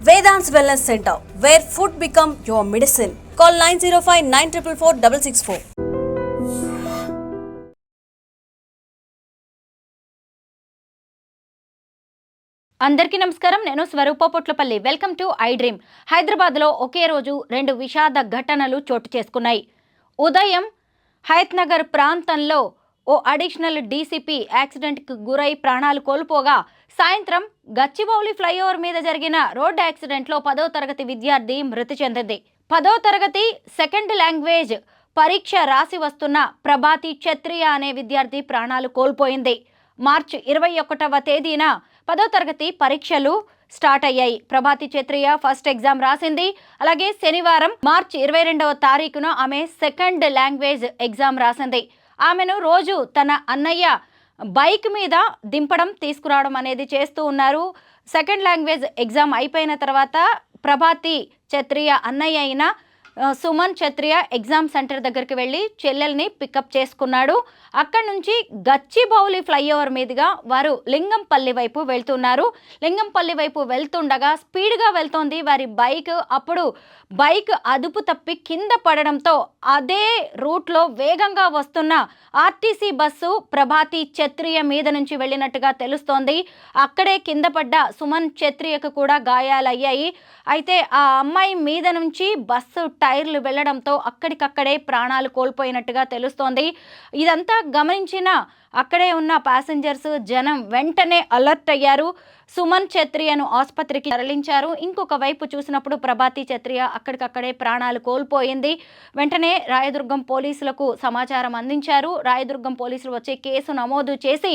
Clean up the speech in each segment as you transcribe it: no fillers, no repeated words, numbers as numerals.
Vedant's Wellness Center, where food become your medicine. Call 905-944-664. అందరికీ నమస్కారం. నేను Swaroopa Potlapalli. Welcome to iDream. హైదరాబాద్లో ఒకే రోజు 2 విషాద ఘటనలు చోటు చేసుకున్నాయి. ఉదయం హయత్ నగర్ ప్రాంతంలో ఓ అడిషనల్ డీసీపీ యాక్సిడెంట్కి గురై ప్రాణాలు కోల్పోగా, సాయంత్రం గచ్చిబౌలి ఫ్లైఓవర్ మీద జరిగిన రోడ్డు యాక్సిడెంట్లో 10వ తరగతి విద్యార్థి మృతి చెందింది. 10వ తరగతి సెకండ్ లాంగ్వేజ్ పరీక్ష రాసి వస్తున్న ప్రభాతి క్షత్రియ అనే విద్యార్థి ప్రాణాలు కోల్పోయింది. మార్చి 21వ తేదీన 10వ తరగతి పరీక్షలు స్టార్ట్ అయ్యాయి. ప్రభాతి క్షత్రియ ఫస్ట్ ఎగ్జామ్ రాసింది. అలాగే శనివారం మార్చి 22వ తారీఖున ఆమె సెకండ్ లాంగ్వేజ్ ఎగ్జామ్ రాసింది. ఆమెను రోజు తన అన్నయ్య బైక్ మీద దింపడం తీసుకురావడం అనేది చేస్తూ ఉన్నారు. సెకండ్ లాంగ్వేజ్ ఎగ్జామ్ అయిపోయిన తర్వాత ప్రభాతి క్షత్రియ అన్నయ్య అయిన సుమన్ క్షత్రియ ఎగ్జామ్ సెంటర్ దగ్గరికి వెళ్ళి చెల్లెల్ని పికప్ చేసుకున్నాడు. అక్కడి నుంచి గచ్చిబౌలి ఫ్లైఓవర్ మీదుగా వారు లింగంపల్లి వైపు వెళ్తున్నారు. లింగంపల్లి వైపు వెళ్తుండగా స్పీడ్గా వెళ్తోంది వారి బైక్. అప్పుడు బైక్ అదుపు తప్పి కింద పడడంతో అదే రూట్లో వేగంగా వస్తున్న ఆర్టీసీ బస్సు ప్రభాతి క్షత్రియ మీద నుంచి వెళ్ళినట్టుగా తెలుస్తోంది. అక్కడే కింద పడ్డ సుమన్ క్షత్రియకు కూడా గాయాలయ్యాయి. అయితే ఆ అమ్మాయి మీద నుంచి బస్సు టైర్లు వెళ్లడంతో అక్కడికక్కడే ప్రాణాలు కోల్పోయినట్టుగా తెలుస్తోంది. ఇదంతా గమనించిన అక్కడే ఉన్న ప్యాసింజర్స్ జనం వెంటనే అలర్ట్ అయ్యారు. సుమన్ క్షత్రియను ఆసుపత్రికి తరలించారు. ఇంకొక వైపు చూసినప్పుడు ప్రభాతి క్షత్రియ అక్కడికక్కడే ప్రాణాలు కోల్పోయింది. వెంటనే రాయదుర్గం పోలీసులకు సమాచారం అందించారు. రాయదుర్గం పోలీసులు వచ్చి కేసు నమోదు చేసి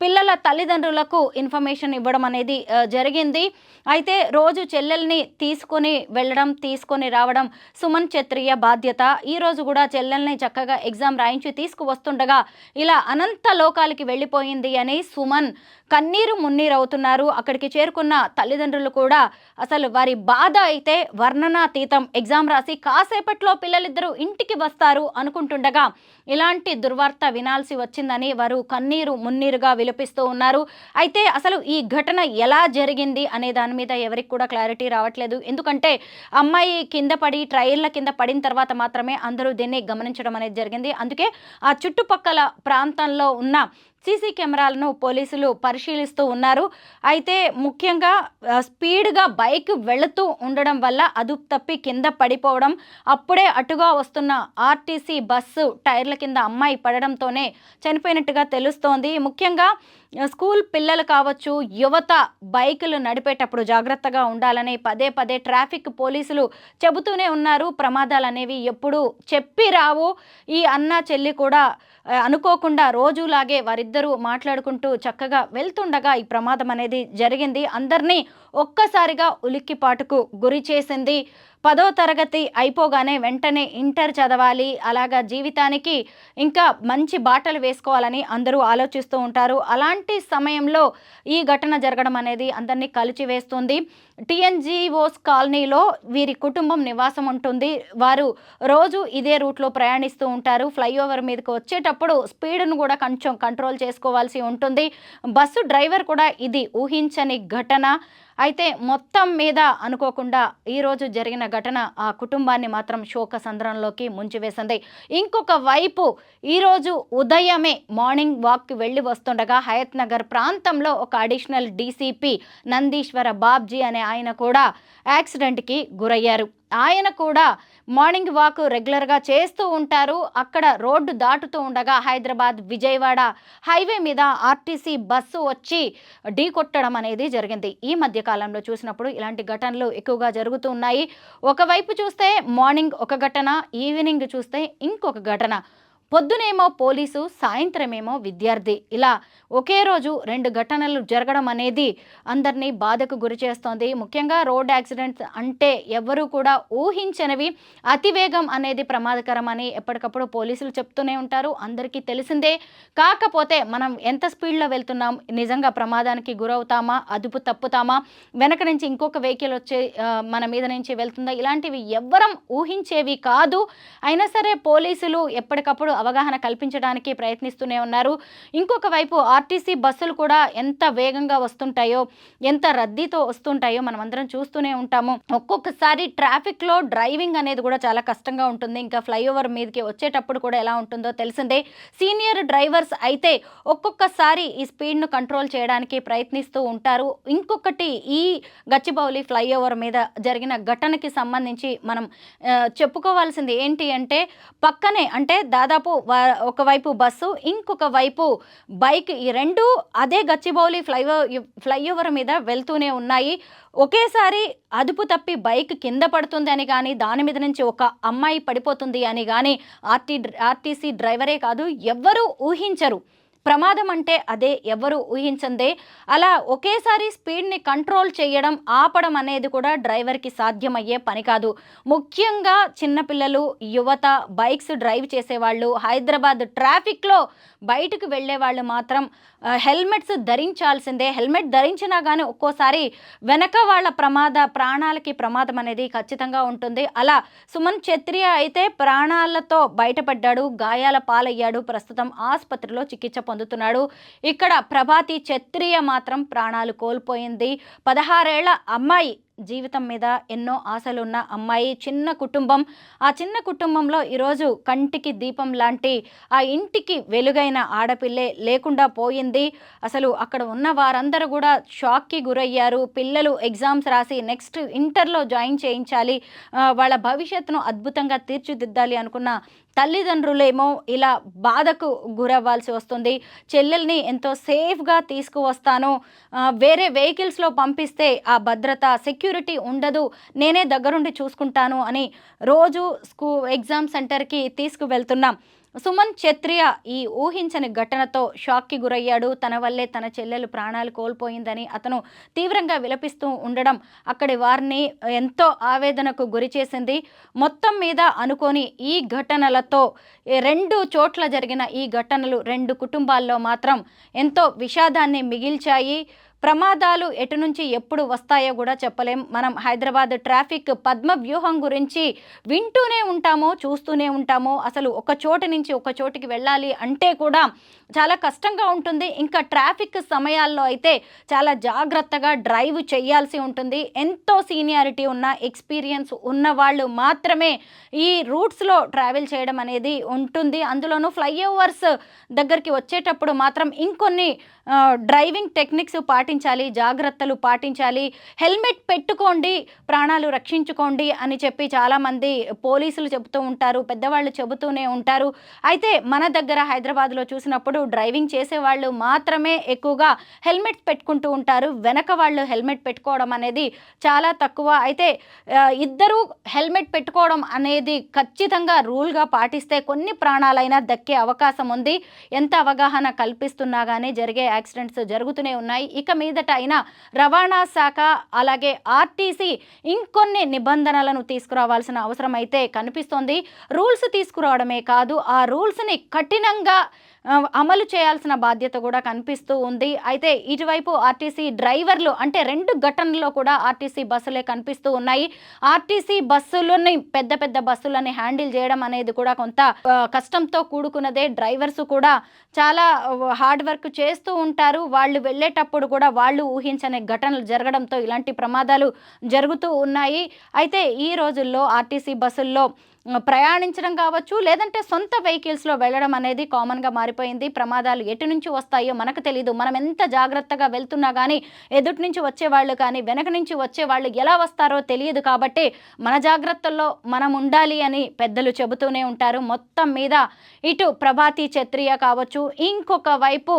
పిల్లల తల్లిదండ్రులకు ఇన్ఫర్మేషన్ ఇవ్వడం అనేది జరిగింది. అయితే రోజు చెల్లెల్ని తీసుకొని వెళ్ళడం తీసుకొని రావడం సుమన్ క్షత్రియ బాధ్యత. ఈరోజు కూడా చెల్లెల్ని చక్కగా ఎగ్జామ్ రాయించి తీసుకువస్తుండగా ఇలా అనంత లోకాలకి వెళ్ళిపోయింది అని సుమన్ కన్నీరు మున్నీరు అవుతున్నారు. అక్కడికి చేరుకున్న తల్లిదండ్రులు కూడా అసలు వారి బాధ అయితే వర్ణనాతీతం. ఎగ్జామ్ రాసి కాసేపట్లో పిల్లలిద్దరూ ఇంటికి వస్తారు అనుకుంటుండగా ఇలాంటి దుర్వార్త వినాల్సి వచ్చిందని వారు కన్నీరు మున్నీరుగా విలపిస్తూ ఉన్నారు. అయితే అసలు ఈ ఘటన ఎలా జరిగింది అనే దాని మీద ఎవరికి కూడా క్లారిటీ రావట్లేదు. ఎందుకంటే అమ్మాయి కింద పడి ట్రైన్ల కింద పడిన తర్వాత మాత్రమే అందరూ దీన్ని గమనించడం అనేది జరిగింది. అందుకే ఆ చుట్టుపక్కల ప్రాంతంలో ఉన్న సీసీ కెమెరాలను పోలీసులు పరిశీలిస్తూ ఉన్నారు. అయితే ముఖ్యంగా స్పీడ్గా బైక్ వెళుతూ ఉండడం వల్ల అదుపు తప్పి కింద పడిపోవడం, అప్పుడే అటుగా వస్తున్న ఆర్టీసీ బస్సు టైర్ల కింద అమ్మాయి పడడంతోనే చనిపోయినట్టుగా తెలుస్తోంది. ముఖ్యంగా స్కూల్ పిల్లలు కావచ్చు, యువత బైకులు నడిపేటప్పుడు జాగ్రత్తగా ఉండాలని పదే పదే ట్రాఫిక్ పోలీసులు చెబుతూనే ఉన్నారు. ప్రమాదాలు అనేవి ఎప్పుడు చెప్పి రావు. ఈ అన్న చెల్లి కూడా అనుకోకుండా రోజులాగే వారిద్దరూ మాట్లాడుకుంటూ చక్కగా వెళ్తుండగా ఈ ప్రమాదం అనేది జరిగింది. అందరినీ ఒక్కసారిగా ఉలిక్కిపాటుకు గురి చేసింది. 10వ తరగతి అయిపోగానే వెంటనే ఇంటర్ చదవాలి, అలాగా జీవితానికి ఇంకా మంచి బాటలు వేసుకోవాలని అందరూ ఆలోచిస్తూ ఉంటారు. అలాంటి సమయంలో ఈ ఘటన జరగడం అనేది అందరినీ కలిచివేస్తుంది. టీఎన్జీఓస్ కాలనీలో వీరి కుటుంబం నివాసం ఉంటుంది. వారు రోజు ఇదే రూట్లో ప్రయాణిస్తూ ఉంటారు. ఫ్లైఓవర్ మీదకి వచ్చేటప్పుడు స్పీడ్ను కూడా కొంచెం కంట్రోల్ చేసుకోవాల్సి ఉంటుంది. బస్సు డ్రైవర్ కూడా ఇది ఊహించని ఘటన. అయితే మొత్తం మీద అనుకోకుండా ఈరోజు జరిగిన ఘటన ఆ కుటుంబాన్ని మాత్రం శోక సంద్రంలోకి ముంచివేసింది. ఇంకొక వైపు ఈరోజు ఉదయమే మార్నింగ్ వాక్కి వెళ్ళి వస్తుండగా హయత్ నగర్ ప్రాంతంలో ఒక అడిషనల్ డీసీపీ నందీశ్వర బాబ్జీ అనే ఆయన కూడా యాక్సిడెంట్కి గురయ్యారు. ఆయన కూడా మార్నింగ్ వాక్ రెగ్యులర్గా చేస్తూ ఉంటారు. అక్కడ రోడ్డు దాటుతూ ఉండగా హైదరాబాద్ విజయవాడ హైవే మీద ఆర్టీసీ బస్సు వచ్చి ఢీ కొట్టడం అనేది జరిగింది. ఈ మధ్య కాలంలో చూసినప్పుడు ఇలాంటి ఘటనలు ఎక్కువగా జరుగుతూ ఉన్నాయి. ఒకవైపు చూస్తే మార్నింగ్ ఒక ఘటన, ఈవినింగ్ చూస్తే ఇంకొక ఘటన. పొద్దునేమో పోలీసు, సాయంత్రమేమో విద్యార్థి. ఇలా ఒకే రోజు 2 ఘటనలు జరగడం అనేది అందరినీ బాధకు గురి చేస్తోంది. ముఖ్యంగా రోడ్ యాక్సిడెంట్స్ అంటే ఎవరు కూడా ఊహించనివి. అతివేగం అనేది ప్రమాదకరం అని ఎప్పటికప్పుడు పోలీసులు చెప్తూనే ఉంటారు, అందరికీ తెలిసిందే. కాకపోతే మనం ఎంత స్పీడ్లో వెళ్తున్నాం, నిజంగా ప్రమాదానికి గురవుతామా, అదుపు తప్పుతామా, వెనక నుంచి ఇంకొక వెహికల్ వచ్చి మన మీద నుంచి వెళ్తుందా, ఇలాంటివి ఎవ్వరం ఊహించేవి కాదు. అయినా సరే పోలీసులు ఎప్పటికప్పుడు అవగాహన కల్పించడానికి ప్రయత్నిస్తూనే ఉన్నారు. ఇంకొక వైపు ఆర్టీసీ బస్సులు కూడా ఎంత వేగంగా వస్తుంటాయో, ఎంత రద్దీతో వస్తుంటాయో మనమందరం చూస్తూనే ఉంటాము. ఒక్కొక్కసారి ట్రాఫిక్లో డ్రైవింగ్ అనేది కూడా చాలా కష్టంగా ఉంటుంది. ఇంకా ఫ్లైఓవర్ మీదకి వచ్చేటప్పుడు కూడా ఎలా ఉంటుందో తెలిసిందే. సీనియర్ డ్రైవర్స్ అయితే ఒక్కొక్కసారి ఈ స్పీడ్ను కంట్రోల్ చేయడానికి ప్రయత్నిస్తూ ఉంటారు. ఇంకొకటి, ఈ గచ్చిబౌలి ఫ్లైఓవర్ మీద జరిగిన ఘటనకి సంబంధించి మనం చెప్పుకోవాల్సింది ఏంటి అంటే, పక్కనే అంటే దాదాపు ఒకవైపు బస్సు, ఇంకొక వైపు బైక్, ఈ రెండు అదే గచ్చిబౌలి ఫ్లైఓవర్ మీద వెళ్తూనే ఉన్నాయి. ఒకేసారి అదుపు తప్పి బైక్ కింద పడుతుంది అని కానీ, దాని మీద నుంచి ఒక అమ్మాయి పడిపోతుంది అని కానీ ఆర్టీసీ డ్రైవరే కాదు ఎవ్వరూ ఊహించరు. ప్రమాదం అంటే అదే, ఎవరు ఊహించందే. అలా ఒకేసారి స్పీడ్ని కంట్రోల్ చేయడం, ఆపడం అనేది కూడా డ్రైవర్కి సాధ్యమయ్యే పని కాదు. ముఖ్యంగా చిన్నపిల్లలు, యువత, బైక్స్ డ్రైవ్ చేసేవాళ్ళు, హైదరాబాద్ ట్రాఫిక్లో బయటకు వెళ్ళే వాళ్ళు మాత్రం హెల్మెట్స్ ధరించాల్సిందే. హెల్మెట్ ధరించినా కానీ ఒక్కోసారి వెనక వాళ్ళ ప్రాణాలకి ప్రమాదం అనేది ఖచ్చితంగా ఉంటుంది. అలా సుమన్ క్షత్రియ అయితే ప్రాణాలతో బయటపడ్డాడు, గాయాల పాలయ్యాడు, ప్రస్తుతం ఆసుపత్రిలో చికిత్స పొందుతున్నాడు. ఇక్కడ ప్రభాతి క్షత్రియ మాత్రం ప్రాణాలు కోల్పోయింది. 16 ఏళ్ల అమ్మాయి, జీవితం మీద ఎన్నో ఆశలున్న అమ్మాయి, చిన్న కుటుంబం. ఆ చిన్న కుటుంబంలో ఈరోజు కంటికి దీపం లాంటి ఆ ఇంటికి వెలుగైన ఆడపిల్లే లేకుండా పోయింది. అసలు అక్కడ ఉన్న వారందరూ కూడా షాక్కి గురయ్యారు. పిల్లలు ఎగ్జామ్స్ రాసి నెక్స్ట్ ఇంటర్లో జాయిన్ చేయించాలి, వాళ్ళ భవిష్యత్తును అద్భుతంగా తీర్చిదిద్దాలి అనుకున్న తల్లిదండ్రులేమో ఇలా బాధకు గురవ్వాల్సి వస్తుంది. చెల్లెల్ని ఎంతో సేఫ్గా తీసుకువస్తాను, వేరే వెహికల్స్లో పంపిస్తే ఆ భద్రత, సెక్యూరిటీ ఉండదు, నేనే దగ్గరుండి చూసుకుంటాను అని రోజు ఎగ్జామ్ సెంటర్కి తీసుకువెళ్తున్నాం. సుమన్ క్షత్రియ ఈ ఊహించని ఘటనతో షాక్కి గురయ్యాడు. తన వల్లే తన చెల్లెలు ప్రాణాలు కోల్పోయిందని అతను తీవ్రంగా విలపిస్తూ ఉండడం అక్కడి వారిని ఎంతో ఆవేదనకు గురి చేసింది. మొత్తం మీద అనుకోని ఈ ఘటనలతో 2 చోట్ల జరిగిన ఈ ఘటనలు 2 కుటుంబాల్లో మాత్రం ఎంతో విషాదాన్ని మిగిల్చాయి. ప్రమాదాలు ఎటు నుంచి ఎప్పుడు వస్తాయో కూడా చెప్పలేం. మనం హైదరాబాద్ ట్రాఫిక్ పద్మ వ్యూహం గురించి వింటూనే ఉంటాము, చూస్తూనే ఉంటాము. అసలు ఒక చోటు నుంచి ఒక చోటికి వెళ్ళాలి అంటే కూడా చాలా కష్టంగా ఉంటుంది. ఇంకా ట్రాఫిక్ సమయాల్లో అయితే చాలా జాగ్రత్తగా డ్రైవ్ చేయాల్సి ఉంటుంది. ఎంతో సీనియారిటీ ఉన్న, ఎక్స్పీరియన్స్ ఉన్న వాళ్ళు మాత్రమే ఈ రూట్స్లో ట్రావెల్ చేయడం అనేది ఉంటుంది. అందులోనూ ఫ్లైఓవర్స్ దగ్గరికి వచ్చేటప్పుడు మాత్రం ఇంకొన్ని డ్రైవింగ్ టెక్నిక్స్ పాటించాలి, జాగ్రత్తలు పాటించాలి. హెల్మెట్ పెట్టుకోండి, ప్రాణాలు రక్షించుకోండి అని చెప్పి చాలామంది పోలీసులు చెబుతూ ఉంటారు, పెద్దవాళ్ళు చెబుతూనే ఉంటారు. అయితే మన దగ్గర హైదరాబాద్లో చూసినప్పుడు డ్రైవింగ్ చేసేవాళ్ళు మాత్రమే ఎక్కువగా హెల్మెట్స్ పెట్టుకుంటూ ఉంటారు. వెనక వాళ్ళు హెల్మెట్ పెట్టుకోవడం అనేది చాలా తక్కువ. అయితే ఇద్దరూ హెల్మెట్ పెట్టుకోవడం అనేది ఖచ్చితంగా రూల్గా పాటిస్తే కొన్ని ప్రాణాలైనా దక్కే అవకాశం ఉంది. ఎంత అవగాహన కల్పిస్తున్నా కానీ జరిగే యాక్సిడెంట్స్ జరుగుతూనే ఉన్నాయి. ఇక మీదట అయినా రవాణా శాఖ అలాగే ఆర్టీసీ ఇంకొన్ని నిబంధనలను తీసుకురావాల్సిన అవసరం అయితే కనిపిస్తోంది. రూల్స్ తీసుకురావడమే కాదు, ఆ రూల్స్ని కఠినంగా అమలు చేయాల్సిన బాధ్యత కూడా కనిపిస్తూ ఉంది. అయితే ఇటువైపు ఆర్టీసీ డ్రైవర్లు అంటే 2 ఘటనల్లో కూడా ఆర్టీసీ బస్సులే కనిపిస్తూ ఉన్నాయి. ఆర్టీసీ బస్సులని, పెద్ద పెద్ద బస్సులని హ్యాండిల్ చేయడం అనేది కూడా కొంత కష్టంతో కూడుకున్నదే. డ్రైవర్స్ కూడా చాలా హార్డ్ వర్క్ చేస్తూ ఉంటారు. వాళ్ళు వెళ్ళేటప్పుడు కూడా వాళ్ళు ఊహించని ఘటనలు జరగడంతో ఇలాంటి ప్రమాదాలు జరుగుతూ ఉన్నాయి. అయితే ఈ రోజుల్లో ఆర్టీసీ బస్సుల్లో ప్రయాణించడం కావచ్చు, లేదంటే సొంత వెహికల్స్లో వెళ్ళడం అనేది కామన్గా మారిపోయింది. ప్రమాదాలు ఎటు నుంచి వస్తాయో మనకు తెలీదు. మనం ఎంత జాగ్రత్తగా వెళ్తున్నా కానీ ఎదుటి నుంచి వచ్చేవాళ్ళు కానీ వెనక నుంచి వచ్చేవాళ్ళు ఎలా వస్తారో తెలియదు. కాబట్టి మన జాగ్రత్తల్లో మనం ఉండాలి అని పెద్దలు చెబుతూనే ఉంటారు. మొత్తం మీద ఇటు ప్రభాతి క్షత్రియ కావచ్చు, ఇంకొక వైపు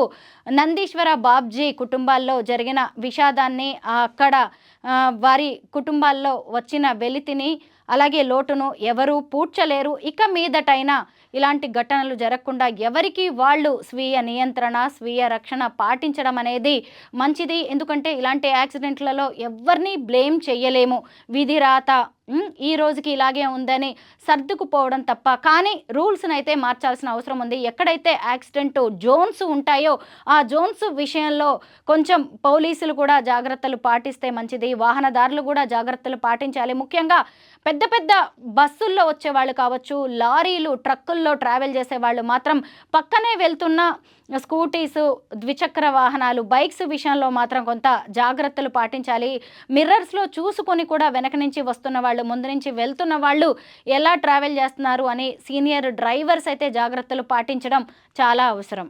నందీశ్వర బాబ్జీ కుటుంబాల్లో జరిగిన విషాదాన్ని, అక్కడ వారి కుటుంబాల్లో వచ్చిన వెలితిని అలాగే లోటును ఎవరూ పూడ్చలేరు. ఇక మీదటైనా ఇలాంటి ఘటనలు జరగకుండా ఎవరికి వాళ్ళు స్వీయ నియంత్రణ, స్వీయ రక్షణ పాటించడం అనేది మంచిది. ఎందుకంటే ఇలాంటి యాక్సిడెంట్లలో ఎవరిని బ్లేమ్ చేయలేము. విధి రాత ఈ రోజుకి ఇలాగే ఉందని సర్దుకుపోవడం తప్ప. కానీ రూల్స్ని అయితే మార్చాల్సిన అవసరం ఉంది. ఎక్కడైతే యాక్సిడెంట్ జోన్స్ ఉంటాయో ఆ జోన్స్ విషయంలో కొంచెం పోలీసులు కూడా జాగ్రత్తలు పాటిస్తే మంచిది. వాహనదారులు కూడా జాగ్రత్తలు పాటించాలి. ముఖ్యంగా పెద్ద పెద్ద బస్సుల్లో వచ్చేవాళ్ళు కావచ్చు, లారీలు, ట్రక్కుల్లో బస్సుల్లో ట్రావెల్ చేసే వాళ్ళు మాత్రం పక్కనే వెళ్తున్న స్కూటీస్, ద్విచక్ర వాహనాలు, బైక్స్ విషయంలో మాత్రం కొంత జాగ్రత్తలు పాటించాలి. మిర్రర్స్లో చూసుకొని కూడా వెనక నుంచి వస్తున్న వాళ్ళు, ముందు నుంచి వెళ్తున్న వాళ్ళు ఎలా ట్రావెల్ చేస్తున్నారు అని సీనియర్ డ్రైవర్స్ అయితే జాగ్రత్తలు పాటించడం చాలా అవసరం.